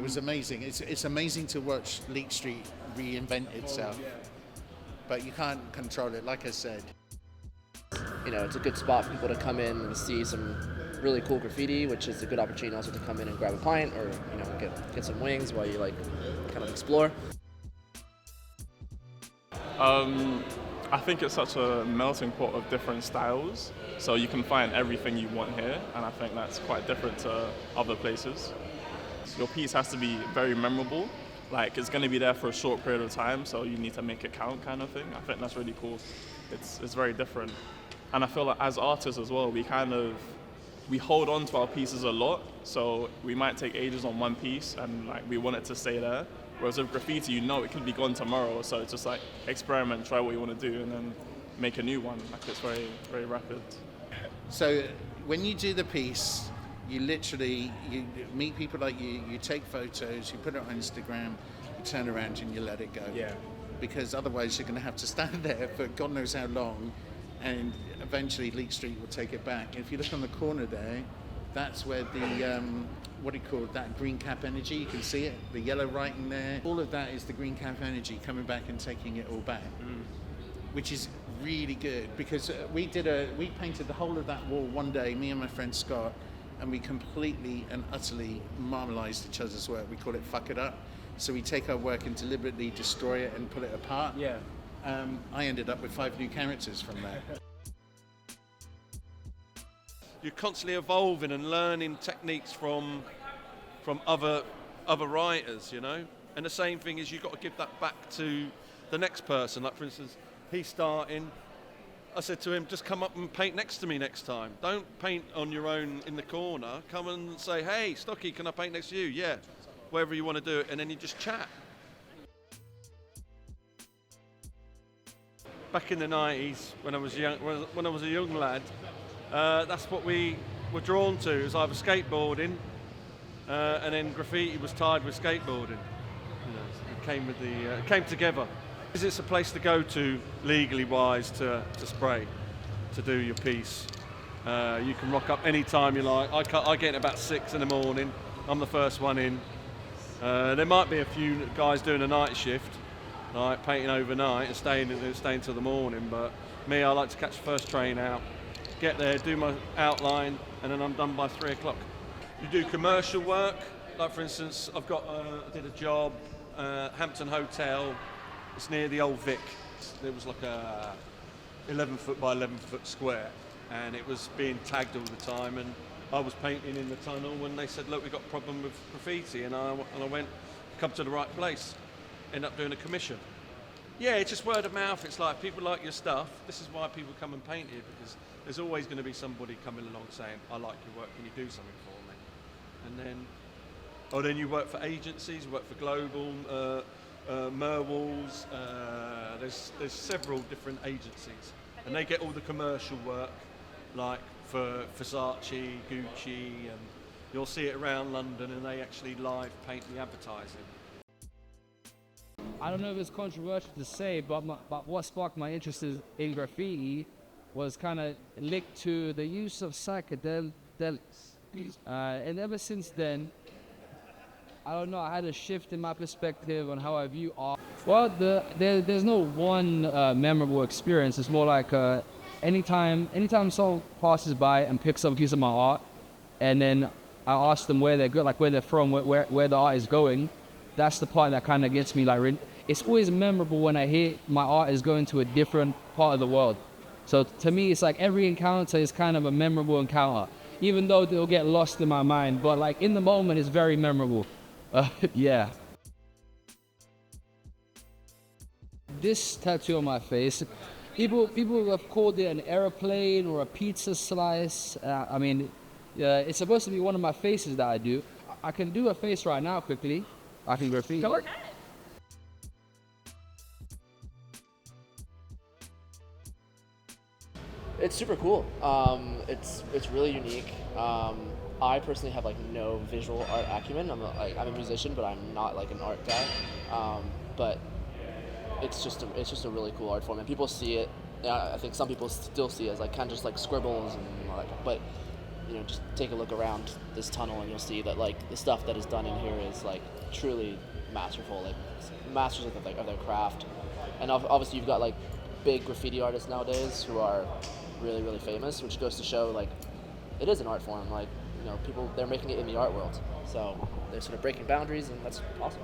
was amazing. It's amazing to watch Leek Street reinvent itself, but you can't control it, like I said. It's a good spot for people to come in and see some really cool graffiti, which is a good opportunity also to come in and grab a pint or get some wings while you kind of explore. I think it's such a melting pot of different styles, so you can find everything you want here, and I think that's quite different to other places. Your piece has to be very memorable, like it's going to be there for a short period of time, so you need to make it count kind of thing. I think that's really cool. It's very different. And I feel like as artists as well, we hold on to our pieces a lot, so we might take ages on one piece and we want it to stay there. Whereas with graffiti, it could be gone tomorrow, so it's just experiment, try what you want to do, and then make a new one. It's very, very rapid. So when you do the piece, you meet people like you take photos, you put it on Instagram, you turn around and you let it go. Yeah. Because otherwise you're going to have to stand there for God knows how long, and eventually Leek Street will take it back. If you look on the corner there, that's where the, that green cap energy, you can see it, the yellow writing there. All of that is the green cap energy coming back and taking it all back, which is really good because we painted the whole of that wall one day, me and my friend Scott, and we completely and utterly marmalized each other's work. We call it fuck it up. So we take our work and deliberately destroy it and pull it apart. Yeah. I ended up with 5 new characters from that. You're constantly evolving and learning techniques from other writers, And the same thing is you've got to give that back to the next person. Like for instance, he's starting. I said to him, just come up and paint next to me next time. Don't paint on your own in the corner. Come and say, hey, Stocky, can I paint next to you? Yeah, wherever you want to do it, and then you just chat. Back in the 90s, when I was a young lad, that's what we were drawn to. It was either skateboarding, and then graffiti was tied with skateboarding. It came together. It's a place to go to, legally wise, to spray, to do your piece. You can rock up any time you like. I get in about 6 in the morning. I'm the first one in. There might be a few guys doing a night shift, painting overnight and staying till the morning. But me, I like to catch the first train out, get there, do my outline, and then I'm done by 3 o'clock. You do commercial work. Like for instance, I did a job, Hampton Hotel. It's near the old Vic. There was like a 11 foot by 11 foot square, and it was being tagged all the time. And I was painting in the tunnel when they said, "Look, we got a problem with graffiti," and I went, "Come to the right place." End up doing a commission. Yeah, it's just word of mouth. It's like people like your stuff. This is why people come and paint here, because there's always going to be somebody coming along saying, "I like your work. Can you do something for me?" And then you work for agencies. You work for Global. Merwalls, there's several different agencies, and they get all the commercial work, like for Versace, Gucci, and you'll see it around London, and they actually live paint the advertising. I don't know if it's controversial to say, but what sparked my interest in graffiti was kind of linked to the use of psychedelics, and ever since then, I don't know, I had a shift in my perspective on how I view art. Well, there's no one memorable experience. It's more like anytime someone passes by and picks up a piece of my art, and then I ask them where they're good, like where they're from, where the art is going, that's the part that kind of gets me. It's always memorable when I hear my art is going to a different part of the world. So to me, it's like every encounter is kind of a memorable encounter, even though they'll get lost in my mind. But in the moment, it's very memorable. Yeah. This tattoo on my face, people have called it an airplane or a pizza slice. It's supposed to be one of my faces that I do. I can do a face right now quickly. I can graffiti. Go ahead. It's super cool. It's really unique. I personally have no visual art acumen. I'm a musician, but I'm not an art guy. But it's just a really cool art form, and people see it. I think some people still see it as kind of just scribbles and all that. But just take a look around this tunnel and you'll see that like the stuff that is done in here is like truly masterful, like masters of their craft. And obviously you've got like big graffiti artists nowadays who are really, really famous, which goes to show like it is an art form. Like, people, they're making it in the art world. So they're sort of breaking boundaries, and that's awesome.